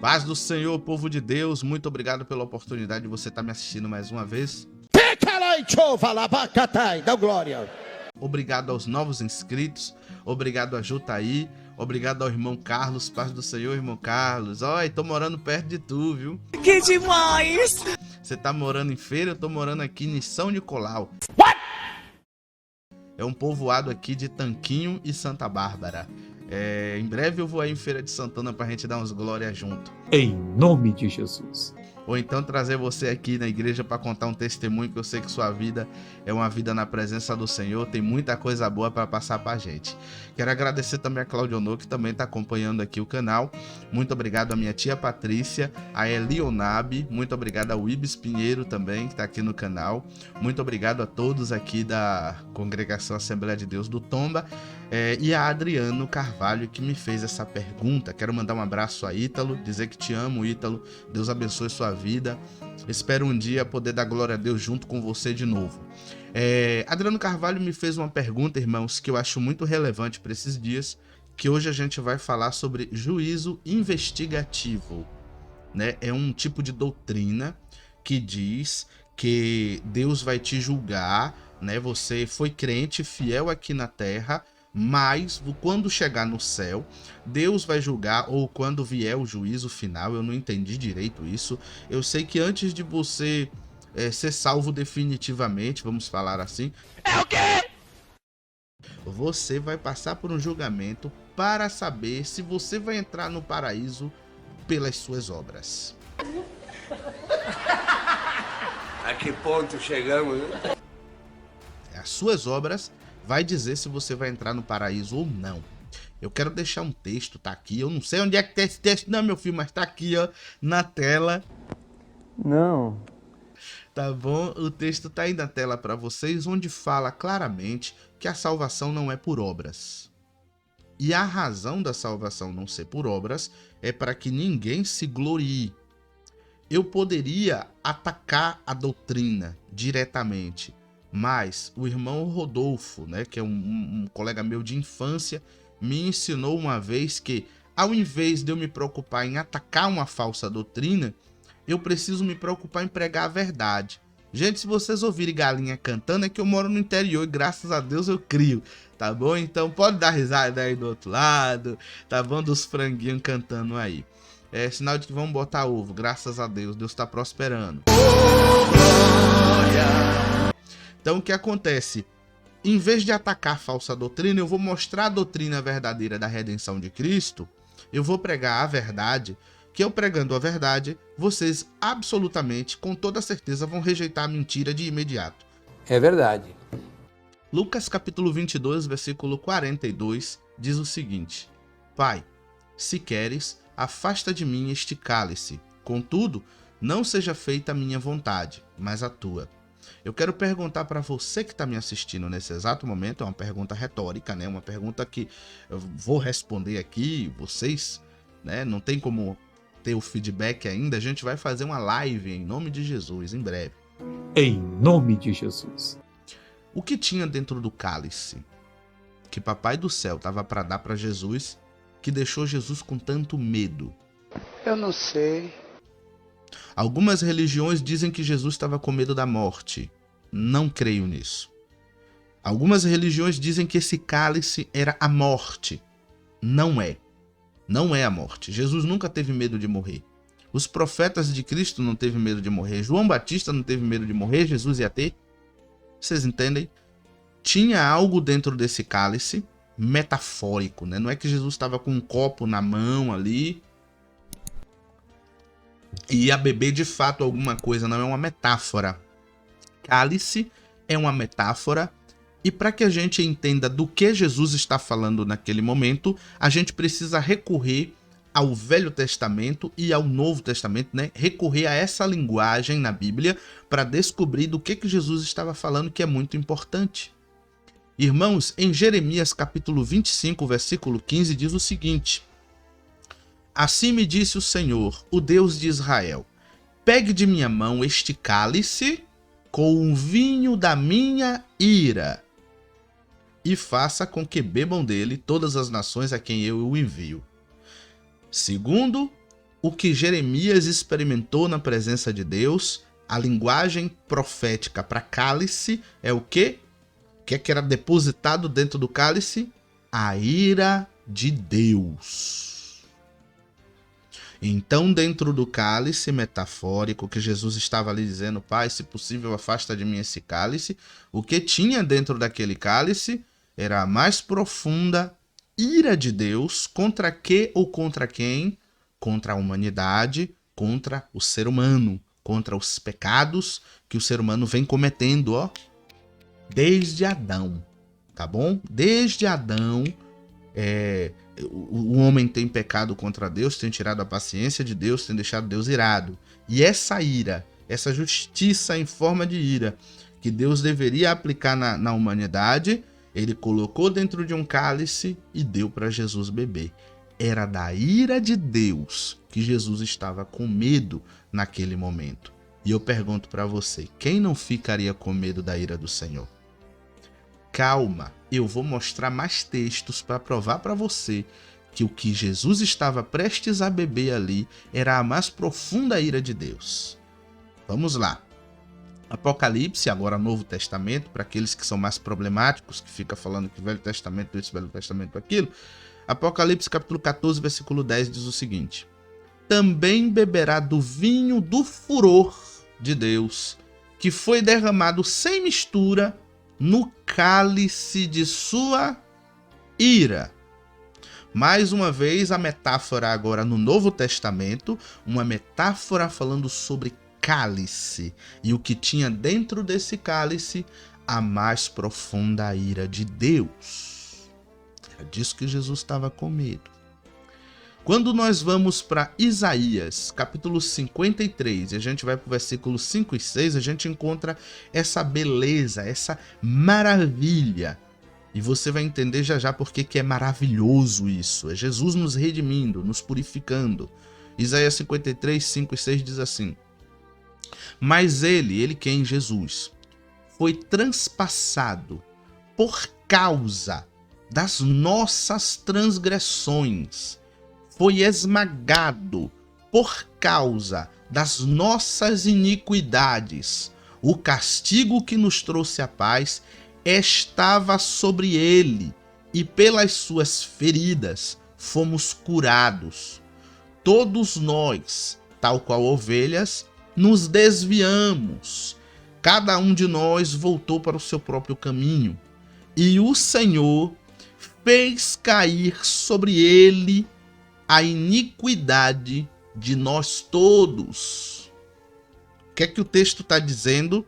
Paz do Senhor, povo de Deus, muito obrigado pela oportunidade de você estar me assistindo mais uma vez. Dá glória. Obrigado aos novos inscritos, obrigado a Jutaí, obrigado ao irmão Carlos. Paz do Senhor, irmão Carlos. Olha, tô morando perto de tu, viu? Que demais! Você tá morando em Feira, eu tô morando aqui em São Nicolau. É um povoado aqui de Tanquinho e Santa Bárbara. Em breve eu vou aí em Feira de Santana pra gente dar uns glórias junto. Em nome de Jesus. Ou então trazer você aqui na igreja para contar um testemunho, que eu sei que sua vida é uma vida na presença do Senhor, tem muita coisa boa para passar pra gente. Quero agradecer também a Claudionô, que também está acompanhando aqui o canal. Muito obrigado a minha tia Patrícia, a Elionabe, muito obrigado ao Ibis Pinheiro também, que está aqui no canal. Muito obrigado a todos aqui da Congregação Assembleia de Deus do Tomba. E a Adriano Carvalho, que me fez essa pergunta. Quero mandar um abraço a Ítalo, dizer que te amo, Ítalo. Deus abençoe sua vida. Espero um dia poder dar glória a Deus junto com você de novo. Adriano Carvalho me fez uma pergunta, irmãos, que eu acho muito relevante para esses dias, que hoje a gente vai falar sobre juízo investigativo, né? É um tipo de doutrina que diz que Deus vai te julgar, né? Você foi crente, fiel aqui na terra, mas quando chegar no céu, Deus vai julgar, ou quando vier o juízo final. Eu não entendi direito isso. Eu sei que antes de você ser salvo definitivamente, vamos falar assim, você vai passar por um julgamento para saber se você vai entrar no paraíso pelas suas obras. A que ponto chegamos, né? As suas obras vai dizer se você vai entrar no paraíso ou não. Eu quero deixar um texto, tá aqui. Eu não sei onde é que tem esse texto, não, meu filho, mas tá aqui, ó, na tela. Não. Tá bom? O texto tá aí na tela para vocês, onde fala claramente que a salvação não é por obras. E a razão da salvação não ser por obras é para que ninguém se glorie. Eu poderia atacar a doutrina diretamente, mas o irmão Rodolfo, né, que é um colega meu de infância, me ensinou uma vez que, ao invés de eu me preocupar em atacar uma falsa doutrina, eu preciso me preocupar em pregar a verdade. Gente, se vocês ouvirem galinha cantando, é que eu moro no interior e graças a Deus eu crio, tá bom? Então pode dar risada aí do outro lado, tá bom? Dos franguinhos cantando aí. É sinal de que vão botar ovo, graças a Deus, Deus tá prosperando. Então o que acontece? Em vez de atacar a falsa doutrina, eu vou mostrar a doutrina verdadeira da redenção de Cristo. Eu vou pregar a verdade, que eu pregando a verdade, vocês absolutamente, com toda certeza, vão rejeitar a mentira de imediato. É verdade. Lucas capítulo 22, versículo 42, diz o seguinte: Pai, se queres, afasta de mim este cálice. Contudo, não seja feita a minha vontade, mas a tua. Eu quero perguntar para você que está me assistindo nesse exato momento, é uma pergunta retórica, né? Uma pergunta que eu vou responder aqui, vocês, né? Não tem como ter o feedback ainda, a gente vai fazer uma live em nome de Jesus, em breve. Em nome de Jesus. O que tinha dentro do cálice que Papai do Céu estava para dar para Jesus, que deixou Jesus com tanto medo? Eu não sei. Algumas religiões dizem que Jesus estava com medo da morte. Não creio nisso. Algumas religiões dizem que esse cálice era a morte. Não é. Não é a morte. Jesus nunca teve medo de morrer. Os profetas de Cristo não teve medo de morrer. João Batista não teve medo de morrer. Jesus ia ter. Vocês entendem? Tinha algo dentro desse cálice metafórico, né? Não é que Jesus estava com um copo na mão ali e ia beber de fato alguma coisa. Não, é uma metáfora. Cálice é uma metáfora. E para que a gente entenda do que Jesus está falando naquele momento, a gente precisa recorrer ao Velho Testamento e ao Novo Testamento, né? Recorrer a essa linguagem na Bíblia para descobrir do que Jesus estava falando, que é muito importante. Irmãos, em Jeremias capítulo 25, versículo 15, diz o seguinte: Assim me disse o Senhor, o Deus de Israel, pegue de minha mão este cálice com o vinho da minha ira, e faça com que bebam dele todas as nações a quem eu o envio, segundo o que Jeremias experimentou na presença de Deus, a linguagem profética para cálice é o quê? O que é que era depositado dentro do cálice? A ira de Deus. Então, dentro do cálice metafórico, que Jesus estava ali dizendo, Pai, se possível, afasta de mim esse cálice, o que tinha dentro daquele cálice era a mais profunda ira de Deus contra que ou contra quem? Contra a humanidade, contra o ser humano, contra os pecados que o ser humano vem cometendo, ó, desde Adão, tá bom? Desde Adão, o homem tem pecado contra Deus, tem tirado a paciência de Deus, tem deixado Deus irado. E essa ira, essa justiça em forma de ira, que Deus deveria aplicar na humanidade, ele colocou dentro de um cálice e deu para Jesus beber. Era da ira de Deus que Jesus estava com medo naquele momento. E eu pergunto para você, quem não ficaria com medo da ira do Senhor? Calma, eu vou mostrar mais textos para provar para você que o que Jesus estava prestes a beber ali era a mais profunda ira de Deus. Vamos lá. Apocalipse, agora Novo Testamento, para aqueles que são mais problemáticos, que fica falando que Velho Testamento isso, Velho Testamento aquilo. Apocalipse capítulo 14, versículo 10 diz o seguinte: também beberá do vinho do furor de Deus, que foi derramado sem mistura no cálice de sua ira. Mais uma vez, a metáfora agora no Novo Testamento, uma metáfora falando sobre cálice. E o que tinha dentro desse cálice, a mais profunda ira de Deus. É disso que Jesus estava com medo. Quando nós vamos para Isaías, capítulo 53, e a gente vai para o versículo 5 e 6, a gente encontra essa beleza, essa maravilha. E você vai entender já já por que é maravilhoso isso. É Jesus nos redimindo, nos purificando. Isaías 53, 5 e 6 diz assim: mas ele quem? Jesus, foi transpassado por causa das nossas transgressões, foi esmagado por causa das nossas iniquidades. O castigo que nos trouxe a paz estava sobre ele, e pelas suas feridas fomos curados. Todos nós, tal qual ovelhas, nos desviamos. Cada um de nós voltou para o seu próprio caminho, e o Senhor fez cair sobre ele a iniquidade de nós todos. O que é que o texto está dizendo?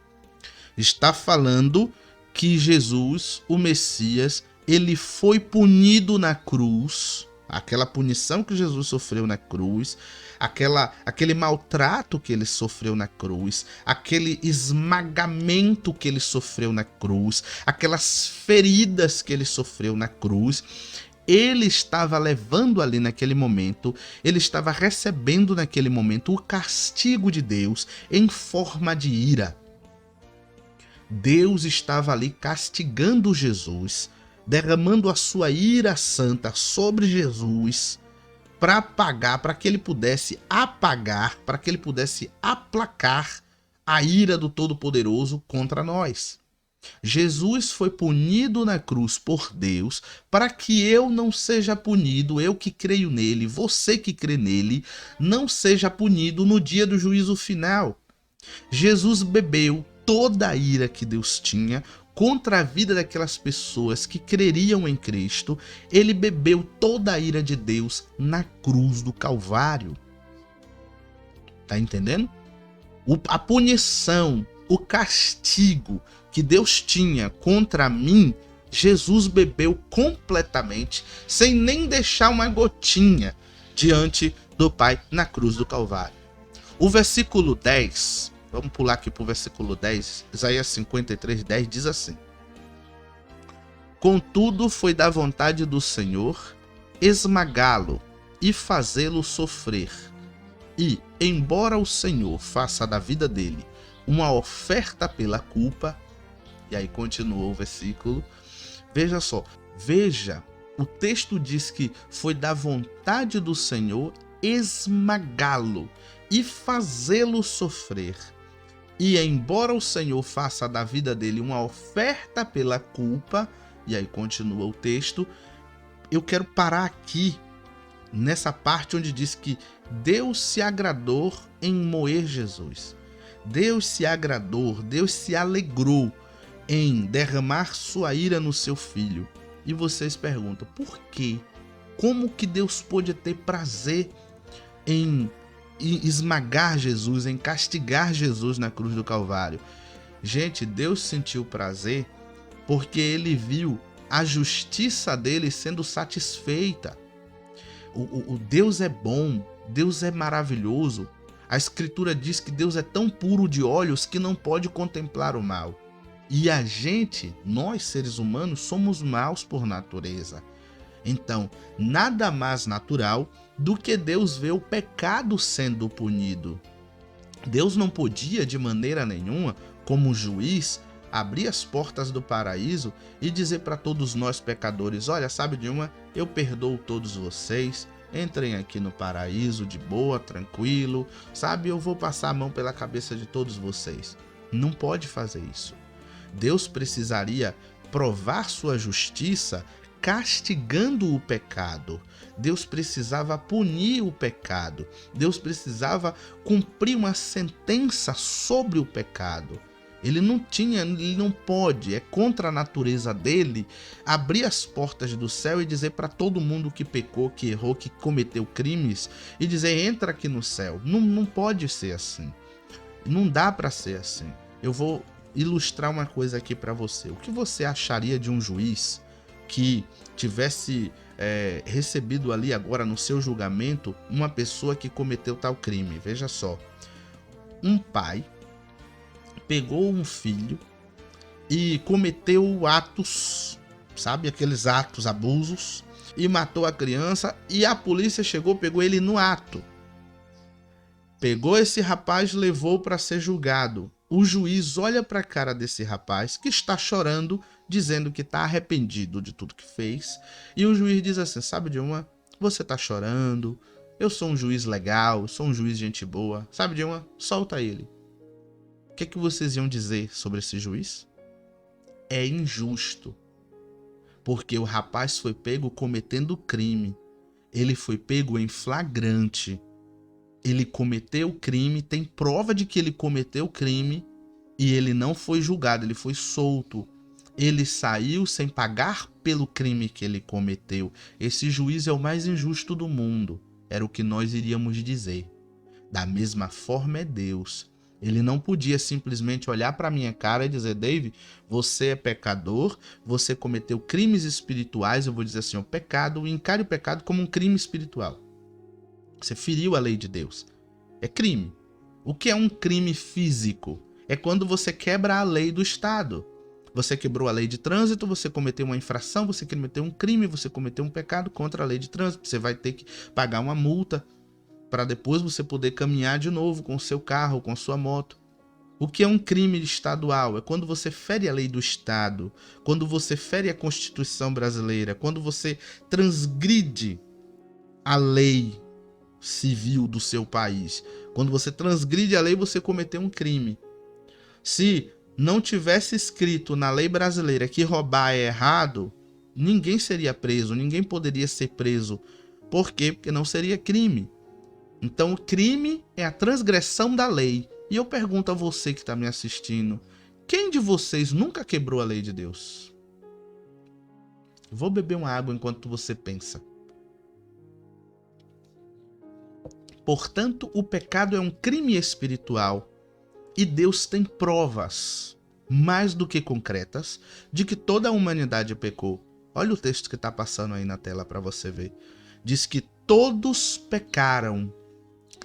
Está falando que Jesus, o Messias, ele foi punido na cruz, aquela punição que Jesus sofreu na cruz, aquele maltrato que ele sofreu na cruz, aquele esmagamento que ele sofreu na cruz, aquelas feridas que ele sofreu na cruz, ele estava levando ali naquele momento, ele estava recebendo naquele momento o castigo de Deus em forma de ira. Deus estava ali castigando Jesus, derramando a sua ira santa sobre Jesus para apagar, para que ele pudesse apagar, para que ele pudesse aplacar a ira do Todo-Poderoso contra nós. Jesus foi punido na cruz por Deus para que eu não seja punido, eu que creio nele, você que crê nele, não seja punido no dia do juízo final. Jesus bebeu toda a ira que Deus tinha contra a vida daquelas pessoas que creriam em Cristo. Ele bebeu toda a ira de Deus na cruz do Calvário. Tá entendendo? A punição, o castigo que Deus tinha contra mim, Jesus bebeu completamente, sem nem deixar uma gotinha diante do Pai na cruz do Calvário. O versículo 10, vamos pular aqui para o versículo 10, Isaías 53, 10 diz assim: contudo foi da vontade do Senhor esmagá-lo e fazê-lo sofrer. E, embora o Senhor faça da vida dele uma oferta pela culpa, e aí continua o versículo, veja só, veja, o texto diz que foi da vontade do Senhor esmagá-lo e fazê-lo sofrer. E embora o Senhor faça da vida dele uma oferta pela culpa, e aí continua o texto, eu quero parar aqui nessa parte onde diz que Deus se agradou em moer Jesus. Deus se agradou, Deus se alegrou em derramar sua ira no seu filho. E vocês perguntam, por quê? Como que Deus pôde ter prazer em esmagar Jesus, em castigar Jesus na cruz do Calvário? Gente, Deus sentiu prazer porque ele viu a justiça dele sendo satisfeita. O Deus é bom, Deus é maravilhoso. A Escritura diz que Deus é tão puro de olhos que não pode contemplar o mal. E a gente, nós seres humanos, somos maus por natureza. Então, nada mais natural do que Deus ver o pecado sendo punido. Deus não podia, de maneira nenhuma, como juiz, abrir as portas do paraíso e dizer para todos nós pecadores, olha, sabe de uma, eu perdoo todos vocês, entrem aqui no paraíso de boa, tranquilo, sabe, eu vou passar a mão pela cabeça de todos vocês. Não pode fazer isso. Deus precisaria provar sua justiça castigando o pecado. Deus precisava punir o pecado. Deus precisava cumprir uma sentença sobre o pecado. Ele não pode, é contra a natureza dele, abrir as portas do céu e dizer para todo mundo que pecou, que errou, que cometeu crimes, e dizer, entra aqui no céu. Não pode ser assim. Não dá para ser assim. Eu vou ilustrar uma coisa aqui para você. O que você acharia de um juiz que tivesse recebido ali agora no seu julgamento uma pessoa que cometeu tal crime? Veja só. Um pai pegou um filho e cometeu atos, sabe, aqueles atos, abusos, e matou a criança, e a polícia chegou, pegou ele no ato. Pegou esse rapaz, levou para ser julgado. O juiz olha para a cara desse rapaz que está chorando, dizendo que está arrependido de tudo que fez, e o juiz diz assim, sabe de uma, você está chorando, eu sou um juiz legal, sou um juiz gente boa, sabe de uma, solta ele. O que vocês iam dizer sobre esse juiz? É injusto, porque o rapaz foi pego cometendo crime, ele foi pego em flagrante, ele cometeu crime, tem prova de que ele cometeu crime e ele não foi julgado, ele foi solto, ele saiu sem pagar pelo crime que ele cometeu. Esse juiz é o mais injusto do mundo, era o que nós iríamos dizer. Da mesma forma é Deus. Ele não podia simplesmente olhar para minha cara e dizer, David, você é pecador, você cometeu crimes espirituais, eu vou dizer assim, o pecado, encare o pecado como um crime espiritual. Você feriu a lei de Deus. É crime. O que é um crime físico? É quando você quebra a lei do Estado. Você quebrou a lei de trânsito, você cometeu uma infração, você cometeu um crime, você cometeu um pecado contra a lei de trânsito. Você vai ter que pagar uma multa para depois você poder caminhar de novo com o seu carro, com a sua moto. O que é um crime estadual? É quando você fere a lei do Estado, quando você fere a Constituição brasileira, quando você transgride a lei civil do seu país. Quando você transgride a lei, você cometeu um crime. Se não tivesse escrito na lei brasileira que roubar é errado, ninguém seria preso, ninguém poderia ser preso. Por quê? Porque não seria crime. Então, o crime é a transgressão da lei. E eu pergunto a você que está me assistindo, quem de vocês nunca quebrou a lei de Deus? Vou beber uma água enquanto você pensa. Portanto, o pecado é um crime espiritual e Deus tem provas, mais do que concretas, de que toda a humanidade pecou. Olha o texto que está passando aí na tela para você ver. Diz que todos pecaram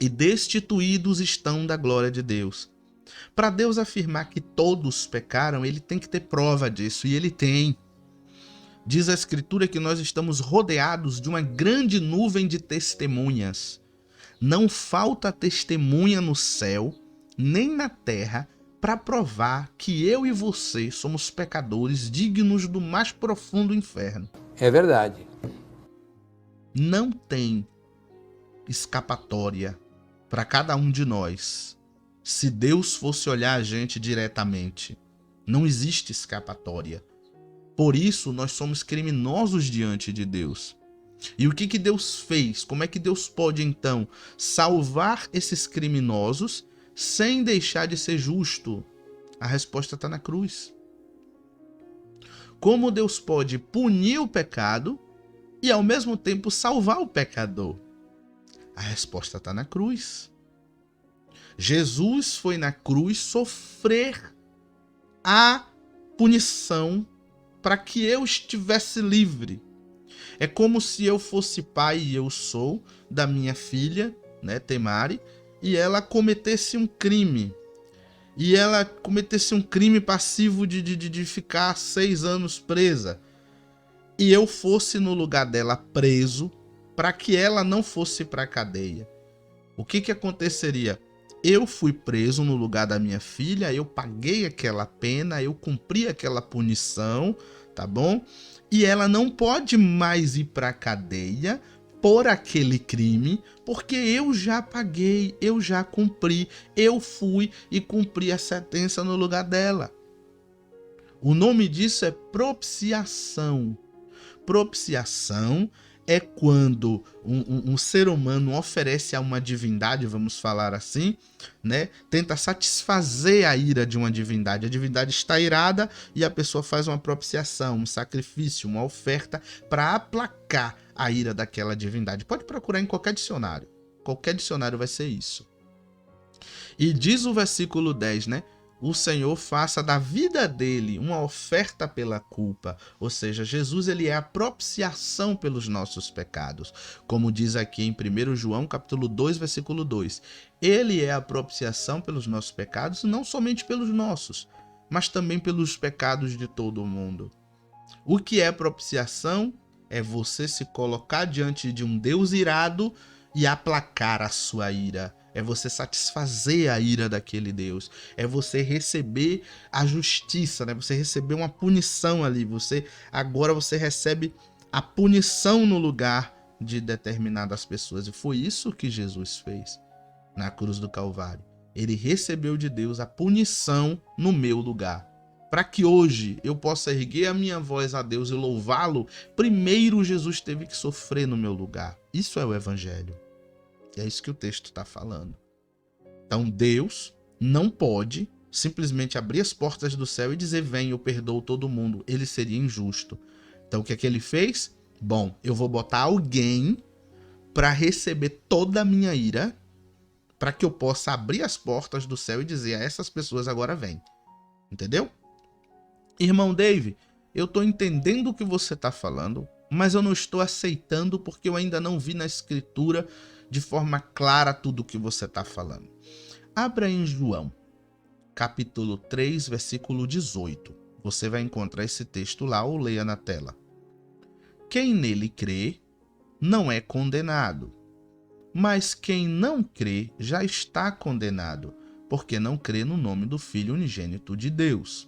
e destituídos estão da glória de Deus. Para Deus afirmar que todos pecaram, ele tem que ter prova disso, e ele tem. Diz a Escritura que nós estamos rodeados de uma grande nuvem de testemunhas. Não falta testemunha no céu, nem na terra, para provar que eu e você somos pecadores dignos do mais profundo inferno. É verdade. Não tem escapatória para cada um de nós se Deus fosse olhar a gente diretamente. Não existe escapatória. Por isso, nós somos criminosos diante de Deus. E o que Deus fez? Como é que Deus pode, então, salvar esses criminosos sem deixar de ser justo? A resposta está na cruz. Como Deus pode punir o pecado e, ao mesmo tempo, salvar o pecador? A resposta está na cruz. Jesus foi na cruz sofrer a punição para que eu estivesse livre. É como se eu fosse pai, e eu sou, da minha filha, né, Temari, e ela cometesse um crime. E ela cometesse um crime passivo de ficar 6 anos presa. E eu fosse no lugar dela preso para que ela não fosse para a cadeia. O que aconteceria? Eu fui preso no lugar da minha filha, eu paguei aquela pena, eu cumpri aquela punição, tá bom? E ela não pode mais ir para a cadeia por aquele crime, porque eu já paguei, eu já cumpri, eu fui e cumpri a sentença no lugar dela. O nome disso é propiciação. Propiciação é quando um ser humano oferece a uma divindade, vamos falar assim, né? Tenta satisfazer a ira de uma divindade. A divindade está irada e a pessoa faz uma propiciação, um sacrifício, uma oferta para aplacar a ira daquela divindade. Pode procurar em qualquer dicionário. Qualquer dicionário vai ser isso. E diz o versículo 10, né? O Senhor faça da vida dele uma oferta pela culpa. Ou seja, Jesus ele é a propiciação pelos nossos pecados. Como diz aqui em 1 João capítulo 2, versículo 2. Ele é a propiciação pelos nossos pecados, não somente pelos nossos, mas também pelos pecados de todo o mundo. O que é propiciação? É você se colocar diante de um Deus irado e aplacar a sua ira. É você satisfazer a ira daquele Deus. É você receber a justiça, né? Você receber uma punição ali. Agora você recebe a punição no lugar de determinadas pessoas. E foi isso que Jesus fez na cruz do Calvário. Ele recebeu de Deus a punição no meu lugar. Para que hoje eu possa erguer a minha voz a Deus e louvá-lo, primeiro Jesus teve que sofrer no meu lugar. Isso é o Evangelho. E é isso que o texto está falando. Então Deus não pode simplesmente abrir as portas do céu e dizer: vem, eu perdoo todo mundo. Ele seria injusto. Então o que é que ele fez? Bom, eu vou botar alguém para receber toda a minha ira, para que eu possa abrir as portas do céu e dizer a essas pessoas: agora vem. Entendeu? Irmão Dave, eu estou entendendo o que você está falando, mas eu não estou aceitando porque eu ainda não vi na escritura de forma clara tudo o que você está falando. Abra em João, capítulo 3, versículo 18. Você vai encontrar esse texto lá ou leia na tela. Quem nele crê não é condenado, mas quem não crê já está condenado, porque não crê no nome do Filho unigênito de Deus.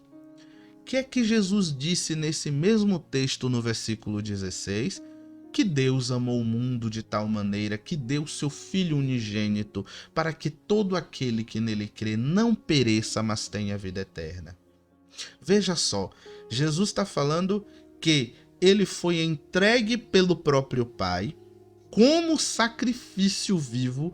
O que é que Jesus disse nesse mesmo texto no versículo 16? Que Deus amou o mundo de tal maneira que deu seu Filho unigênito para que todo aquele que nele crê não pereça, mas tenha vida eterna. Veja só, Jesus está falando que ele foi entregue pelo próprio Pai como sacrifício vivo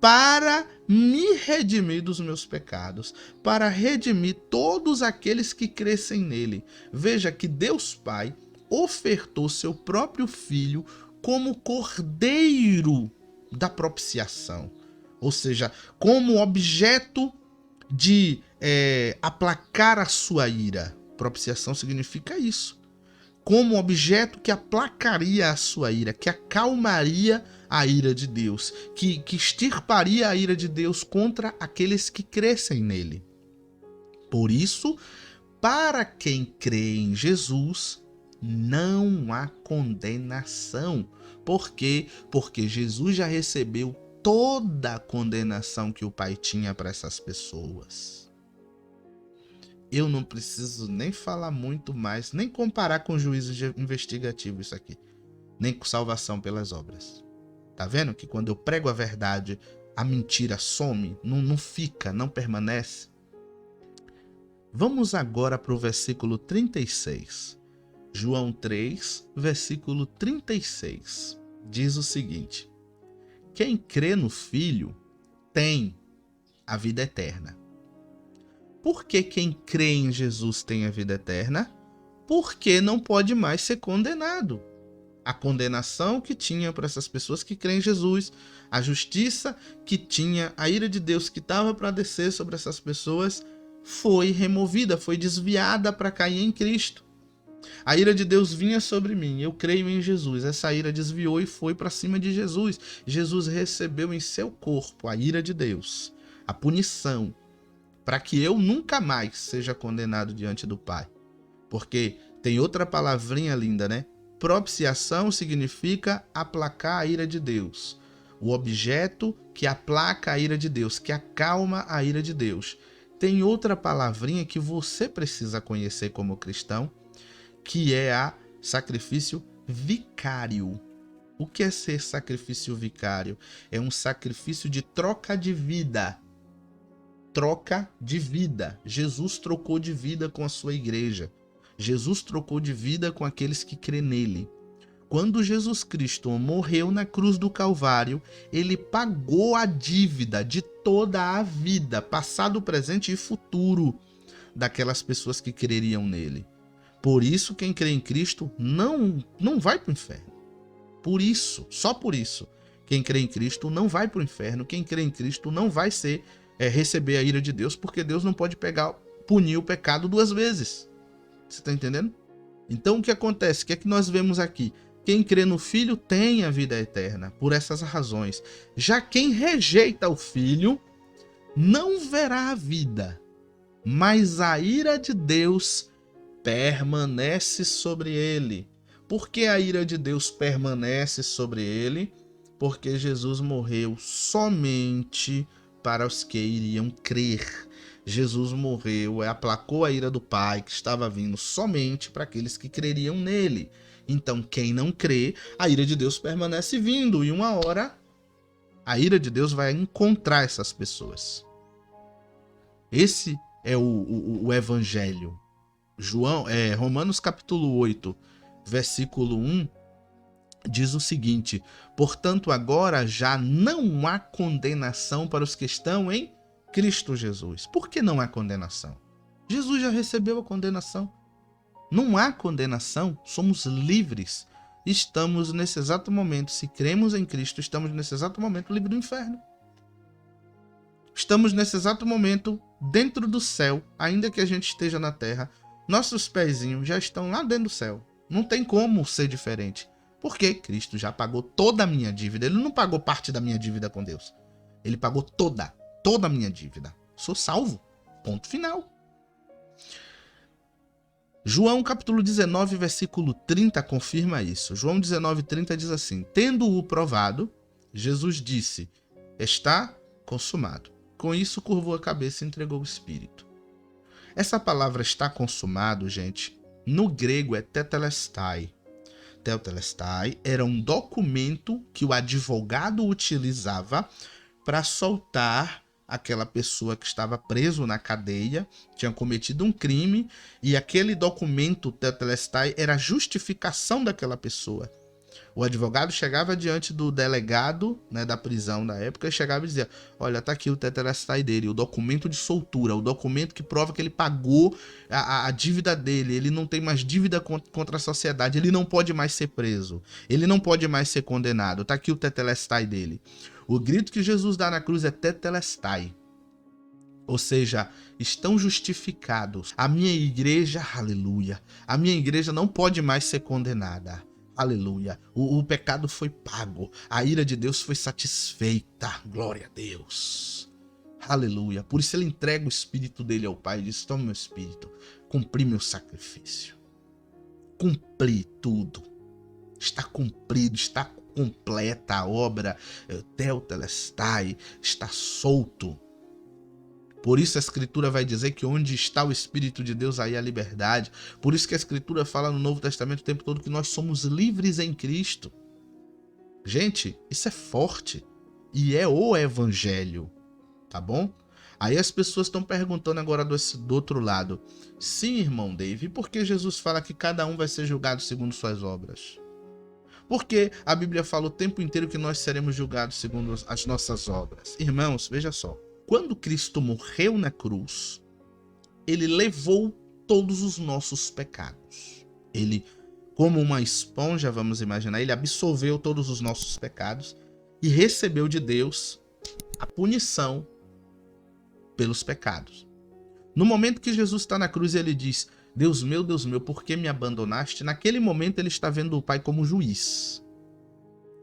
para me redimir dos meus pecados, para redimir todos aqueles que crescem nele. Veja que Deus Pai ofertou seu próprio Filho como cordeiro da propiciação, ou seja, como objeto de aplacar a sua ira. Propiciação significa isso. Como objeto que aplacaria a sua ira, que acalmaria a ira de Deus, que extirparia a ira de Deus contra aqueles que crescem nele. Por isso, para quem crê em Jesus, não há condenação. Por quê? Porque Jesus já recebeu toda a condenação que o Pai tinha para essas pessoas. Eu não preciso nem falar muito mais, nem comparar com juízo investigativo isso aqui, nem com salvação pelas obras. Tá vendo que quando eu prego a verdade, a mentira some, não fica, não permanece? Vamos agora para o versículo 36. João 3, versículo 36. Diz o seguinte: quem crê no Filho tem a vida eterna. Por que quem crê em Jesus tem a vida eterna? Porque não pode mais ser condenado. A condenação que tinha para essas pessoas que creem em Jesus, a justiça que tinha, a ira de Deus que estava para descer sobre essas pessoas, foi removida, foi desviada para cair em Cristo. A ira de Deus vinha sobre mim, eu creio em Jesus. Essa ira desviou e foi para cima de Jesus. Jesus recebeu em seu corpo a ira de Deus, a punição, para que eu nunca mais seja condenado diante do Pai. Porque tem outra palavrinha linda, né? Propiciação significa aplacar a ira de Deus. O objeto que aplaca a ira de Deus, que acalma a ira de Deus. Tem outra palavrinha que você precisa conhecer como cristão, que é a sacrifício vicário. O que é ser sacrifício vicário? É um sacrifício de troca de vida. Troca de vida. Jesus trocou de vida com a sua igreja. Jesus trocou de vida com aqueles que crê nele. Quando Jesus Cristo morreu na cruz do Calvário, ele pagou a dívida de toda a vida, passado, presente e futuro, daquelas pessoas que creriam nele. Por isso, quem crê em Cristo não vai para o inferno. Por isso, só por isso, quem crê em Cristo não vai para o inferno. Quem crê em Cristo não vai receber a ira de Deus, porque Deus não pode punir o pecado duas vezes. Você está entendendo? Então, o que acontece? O que é que nós vemos aqui? Quem crê no Filho tem a vida eterna, por essas razões. Já quem rejeita o Filho não verá a vida, mas a ira de Deus permanece sobre ele. Por que a ira de Deus permanece sobre ele? Porque Jesus morreu somente para os que iriam crer. Jesus morreu, aplacou a ira do Pai que estava vindo somente para aqueles que creriam nele. Então, quem não crê, a ira de Deus permanece vindo e uma hora a ira de Deus vai encontrar essas pessoas. Esse é o evangelho. Romanos capítulo 8, versículo 1, diz o seguinte: portanto, agora já não há condenação para os que estão em Cristo Jesus. Por que não há condenação? Jesus já recebeu a condenação. Não há condenação, somos livres. Estamos nesse exato momento, se cremos em Cristo, estamos nesse exato momento livres do inferno. Estamos nesse exato momento dentro do céu, ainda que a gente esteja na terra. Nossos pezinhos já estão lá dentro do céu. Não tem como ser diferente. Porque Cristo já pagou toda a minha dívida. Ele não pagou parte da minha dívida com Deus. Ele pagou toda a minha dívida. Sou salvo. Ponto final. João capítulo 19, versículo 30 confirma isso. João 19, 30 diz assim: tendo-o provado, Jesus disse: está consumado. Com isso curvou a cabeça e entregou o espírito. Essa palavra está consumado, gente, no grego é tetelestai. Tetelestai era um documento que o advogado utilizava para soltar aquela pessoa que estava preso na cadeia, tinha cometido um crime, e aquele documento tetelestai era a justificação daquela pessoa. O advogado chegava diante do delegado, né, da prisão da época, e chegava e dizia: olha, tá aqui o tetelestai dele, o documento de soltura, o documento que prova que ele pagou a dívida dele, ele não tem mais dívida contra a sociedade, ele não pode mais ser preso, ele não pode mais ser condenado, tá aqui o tetelestai dele. O grito que Jesus dá na cruz é tetelestai. Ou seja, estão justificados. A minha igreja, aleluia, a minha igreja não pode mais ser condenada. Aleluia. O pecado foi pago. A ira de Deus foi satisfeita. Glória a Deus. Aleluia. Por isso ele entrega o espírito dele ao Pai e diz: toma meu espírito, cumpri meu sacrifício. Cumpri tudo. Está cumprido, está completa a obra. Tetelestai, está solto. Por isso a Escritura vai dizer que onde está o Espírito de Deus, aí há liberdade. Por isso que a Escritura fala no Novo Testamento o tempo todo que nós somos livres em Cristo. Gente, isso é forte. E é o evangelho, tá bom? Aí as pessoas estão perguntando agora do outro lado. Sim, irmão Dave, por que Jesus fala que cada um vai ser julgado segundo suas obras? Porque a Bíblia fala o tempo inteiro que nós seremos julgados segundo as nossas obras. Irmãos, veja só. Quando Cristo morreu na cruz, ele levou todos os nossos pecados. Ele, como uma esponja, vamos imaginar, ele absorveu todos os nossos pecados e recebeu de Deus a punição pelos pecados. No momento que Jesus está na cruz, ele diz: Deus meu, por que me abandonaste? Naquele momento ele está vendo o Pai como juiz.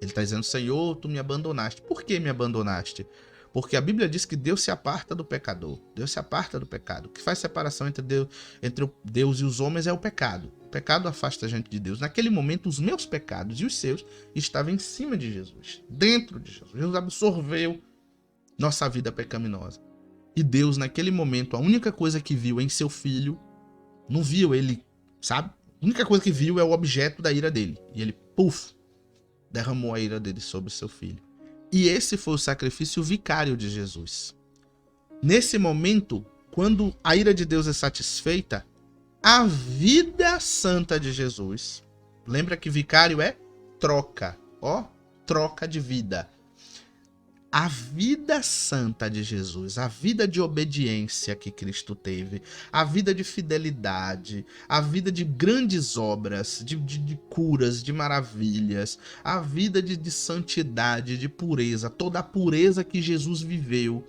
Ele está dizendo: Senhor, tu me abandonaste. Por que me abandonaste? Porque a Bíblia diz que Deus se aparta do pecador. Deus se aparta do pecado. O que faz separação entre Deus e os homens é o pecado. O pecado afasta a gente de Deus. Naquele momento, os meus pecados e os seus estavam em cima de Jesus, dentro de Jesus. Jesus absorveu nossa vida pecaminosa. E Deus, naquele momento, a única coisa que viu em seu filho, não viu ele, sabe? A única coisa que viu é o objeto da ira dele. E ele, derramou a ira dele sobre seu filho. E esse foi o sacrifício vicário de Jesus. Nesse momento, quando a ira de Deus é satisfeita, a vida santa de Jesus, lembra que vicário é troca, troca de vida. A vida santa de Jesus, a vida de obediência que Cristo teve, a vida de fidelidade, a vida de grandes obras, de curas, de maravilhas, a vida de santidade, de pureza, toda a pureza que Jesus viveu,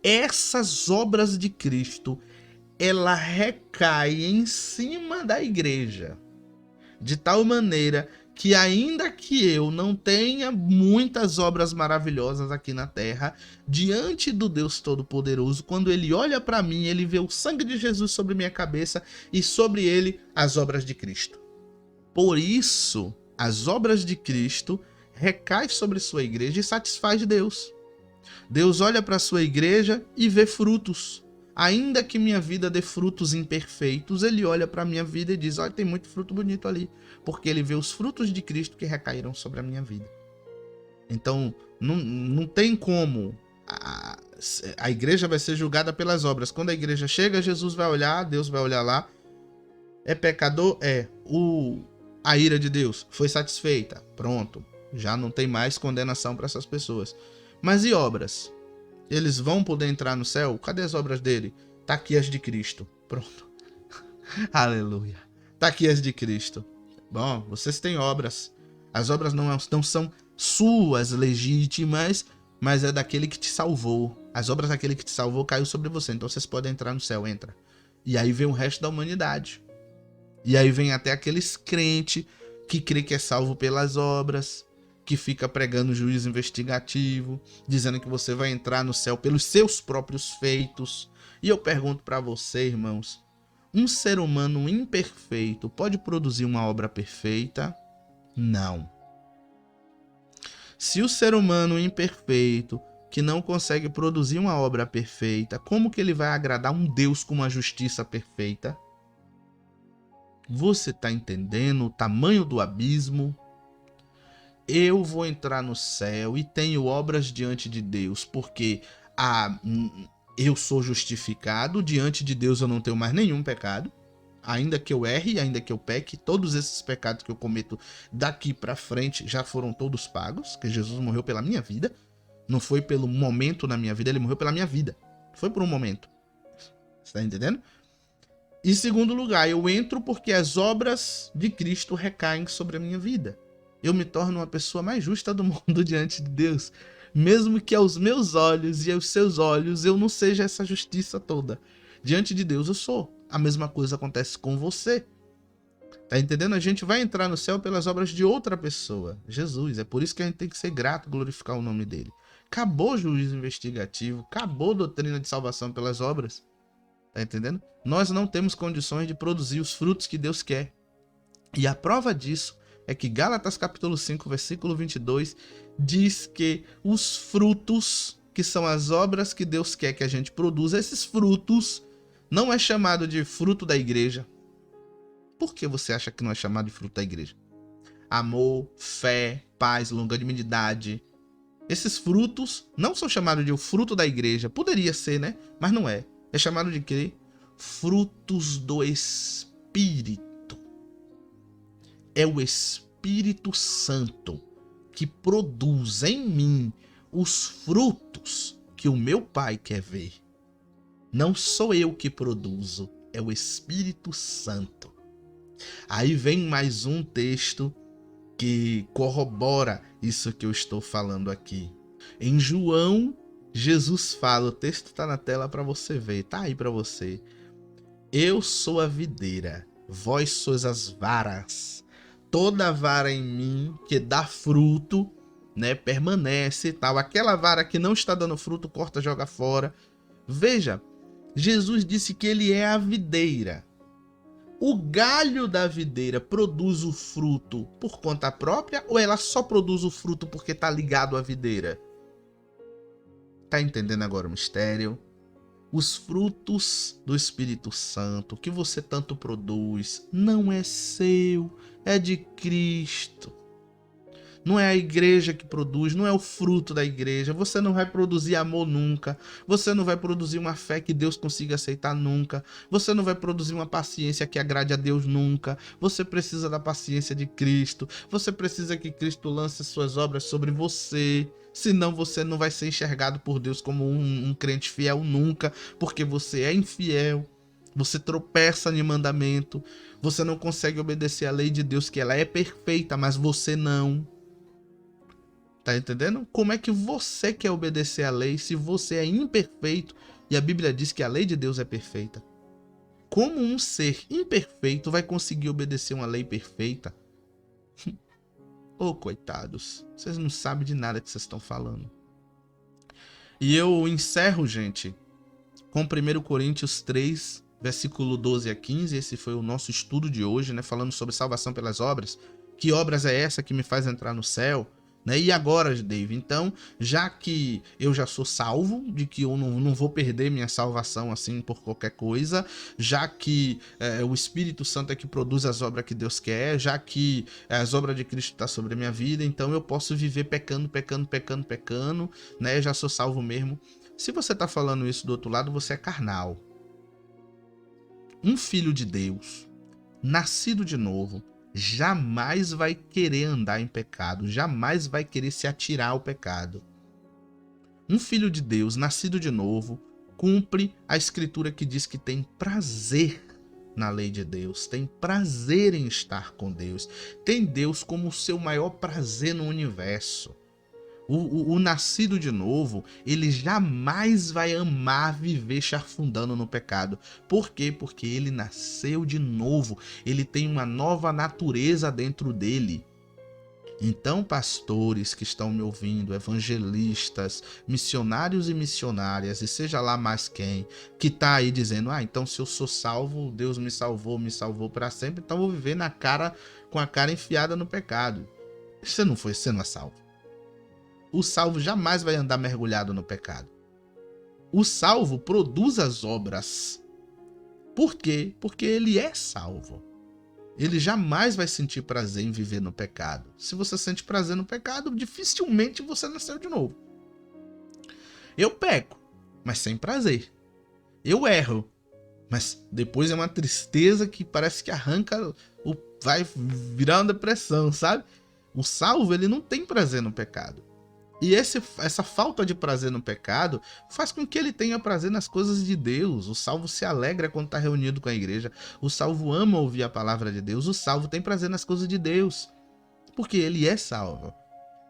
essas obras de Cristo, ela recai em cima da igreja, de tal maneira que ainda que eu não tenha muitas obras maravilhosas aqui na terra, diante do Deus Todo-Poderoso, quando ele olha para mim, ele vê o sangue de Jesus sobre minha cabeça e sobre ele as obras de Cristo. Por isso, as obras de Cristo recaem sobre sua igreja e satisfaz Deus. Deus olha para sua igreja e vê frutos. Ainda que minha vida dê frutos imperfeitos, ele olha para a minha vida e diz: olha, tem muito fruto bonito ali. Porque ele vê os frutos de Cristo que recaíram sobre a minha vida. Então, não tem como. A igreja vai ser julgada pelas obras. Quando a igreja chega, Jesus vai olhar, Deus vai olhar lá. É pecador? É. A ira de Deus foi satisfeita. Pronto. Já não tem mais condenação para essas pessoas. Mas e obras? Eles vão poder entrar no céu? Cadê as obras dele? Tá aqui as de Cristo. Pronto. Aleluia. Tá aqui as de Cristo. Bom, vocês têm obras. As obras não são suas legítimas, mas é daquele que te salvou. As obras daquele que te salvou caiu sobre você. Então vocês podem entrar no céu. Entra. E aí vem o resto da humanidade. E aí vem até aqueles crentes que crê que é salvo pelas obras, que fica pregando juízo investigativo, dizendo que você vai entrar no céu pelos seus próprios feitos. E eu pergunto para você, irmãos, um ser humano imperfeito pode produzir uma obra perfeita? Não. Se o ser humano imperfeito, que não consegue produzir uma obra perfeita, como que ele vai agradar um Deus com uma justiça perfeita? Você está entendendo o tamanho do abismo? Eu vou entrar no céu e tenho obras diante de Deus, porque eu sou justificado, diante de Deus eu não tenho mais nenhum pecado, ainda que eu erre, ainda que eu peque, todos esses pecados que eu cometo daqui para frente já foram todos pagos, que Jesus morreu pela minha vida, não foi pelo momento na minha vida, ele morreu pela minha vida, foi por um momento, você tá entendendo? Em segundo lugar, eu entro porque as obras de Cristo recaem sobre a minha vida. Eu me torno uma pessoa mais justa do mundo diante de Deus. Mesmo que aos meus olhos e aos seus olhos eu não seja essa justiça toda. Diante de Deus eu sou. A mesma coisa acontece com você. Tá entendendo? A gente vai entrar no céu pelas obras de outra pessoa. Jesus. É por isso que a gente tem que ser grato, glorificar o nome dele. Acabou o juízo investigativo. Acabou a doutrina de salvação pelas obras. Tá entendendo? Nós não temos condições de produzir os frutos que Deus quer. E a prova disso é que Gálatas capítulo 5, versículo 22, diz que os frutos, que são as obras que Deus quer que a gente produza, esses frutos não é chamado de fruto da igreja. Por que você acha que não é chamado de fruto da igreja? amor, fé, paz, longanimidade. Esses frutos não são chamados de o fruto da igreja. Poderia ser, né? Mas não é. É chamado de quê? Frutos do Espírito. É o Espírito Santo que produz em mim os frutos que o meu Pai quer ver. Não sou eu que produzo, é o Espírito Santo. Aí vem mais um texto que corrobora isso que eu estou falando aqui. Em João, Jesus fala, o texto está na tela para você ver, tá aí para você. Eu sou a videira, vós sois as varas. Toda vara em mim que dá fruto, né, permanece, tal. Aquela vara que não está dando fruto, corta, joga fora. Veja, Jesus disse que ele é a videira. O galho da videira produz o fruto por conta própria ou ela só produz o fruto porque está ligado à videira? Tá entendendo agora o mistério? Os frutos do Espírito Santo que você tanto produz não é seu, é de Cristo. Não é a igreja que produz, não é o fruto da igreja. Você não vai produzir amor nunca. Você não vai produzir uma fé que Deus consiga aceitar nunca. Você não vai produzir uma paciência que agrade a Deus nunca. Você precisa da paciência de Cristo. Você precisa que Cristo lance suas obras sobre você. Senão você não vai ser enxergado por Deus como um crente fiel nunca. Porque você é infiel. Você tropeça em mandamento. Você não consegue obedecer à lei de Deus, que ela é perfeita, mas você não. Tá entendendo? Como é que você quer obedecer à lei se você é imperfeito e a Bíblia diz que a lei de Deus é perfeita? Como um ser imperfeito vai conseguir obedecer uma lei perfeita? Ô, coitados, vocês não sabem de nada que vocês estão falando. E eu encerro, gente, com 1 Coríntios 3, versículo 12 a 15. Esse foi o nosso estudo de hoje, né? Falando sobre salvação pelas obras. Que obras é essa que me faz entrar no céu? Né? E agora, Dave, então, já que eu já sou salvo, de que eu não vou perder minha salvação assim por qualquer coisa, já que o Espírito Santo é que produz as obras que Deus quer, já que as obras de Cristo estão sobre a minha vida, então eu posso viver pecando, né? Eu já sou salvo mesmo. Se você está falando isso do outro lado, você é carnal. Um filho de Deus, nascido de novo, jamais vai querer andar em pecado, jamais vai querer se atirar ao pecado. Um filho de Deus, nascido de novo, cumpre a escritura que diz que tem prazer na lei de Deus, tem prazer em estar com Deus, tem Deus como o seu maior prazer no universo. O nascido de novo, ele jamais vai amar viver chafundando no pecado. Por quê? Porque ele nasceu de novo. Ele tem uma nova natureza dentro dele. Então, pastores que estão me ouvindo, evangelistas, missionários e missionárias, e seja lá mais quem, que está aí dizendo, então se eu sou salvo, Deus me salvou para sempre, então eu vou viver com a cara enfiada no pecado. Você não é salvo. O salvo jamais vai andar mergulhado no pecado. O salvo produz as obras. Por quê? Porque ele é salvo. Ele jamais vai sentir prazer em viver no pecado. Se você sente prazer no pecado, dificilmente você nasceu de novo. Eu peco, mas sem prazer. Eu erro, mas depois é uma tristeza que parece que arranca, vai virar uma depressão, sabe? O salvo, ele não tem prazer no pecado. E essa falta de prazer no pecado faz com que ele tenha prazer nas coisas de Deus. O salvo se alegra quando está reunido com a igreja. O salvo ama ouvir a palavra de Deus. O salvo tem prazer nas coisas de Deus, porque ele é salvo.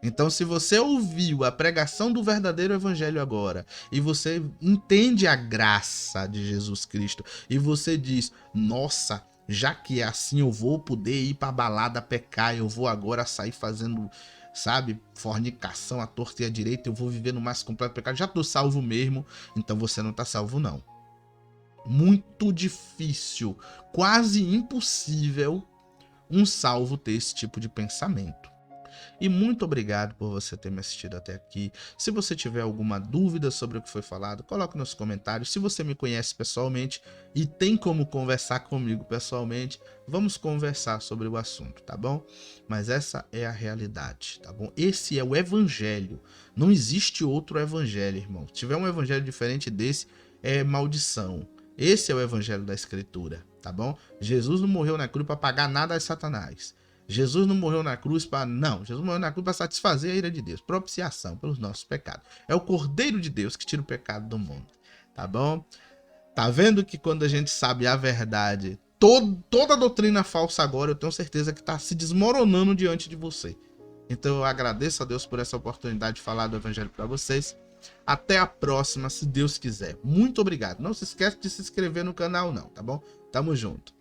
Então, se você ouviu a pregação do verdadeiro evangelho agora, e você entende a graça de Jesus Cristo, e você diz, nossa, já que é assim, eu vou poder ir para a balada pecar, eu vou agora sair fazendo, sabe, fornicação à torta e à direita, eu vou viver no mais completo pecado, já tô salvo mesmo. Então você não tá salvo não. Muito difícil, quase impossível um salvo ter esse tipo de pensamento. E muito obrigado por você ter me assistido até aqui. Se você tiver alguma dúvida sobre o que foi falado, coloque nos comentários. Se você me conhece pessoalmente e tem como conversar comigo pessoalmente, vamos conversar sobre o assunto, tá bom? Mas essa é a realidade, tá bom? Esse é o evangelho. Não existe outro evangelho, irmão. Se tiver um evangelho diferente desse, é maldição. Esse é o evangelho da escritura, tá bom? Jesus não morreu na cruz para pagar nada a Satanás. Jesus não morreu na cruz para... Não, Jesus morreu na cruz para satisfazer a ira de Deus. Propiciação pelos nossos pecados. É o Cordeiro de Deus que tira o pecado do mundo, tá bom? Tá vendo que quando a gente sabe a verdade, toda a doutrina falsa agora, eu tenho certeza que tá se desmoronando diante de você. Então eu agradeço a Deus por essa oportunidade de falar do evangelho para vocês. Até a próxima, se Deus quiser. Muito obrigado. Não se esquece de se inscrever no canal não, tá bom? Tamo junto.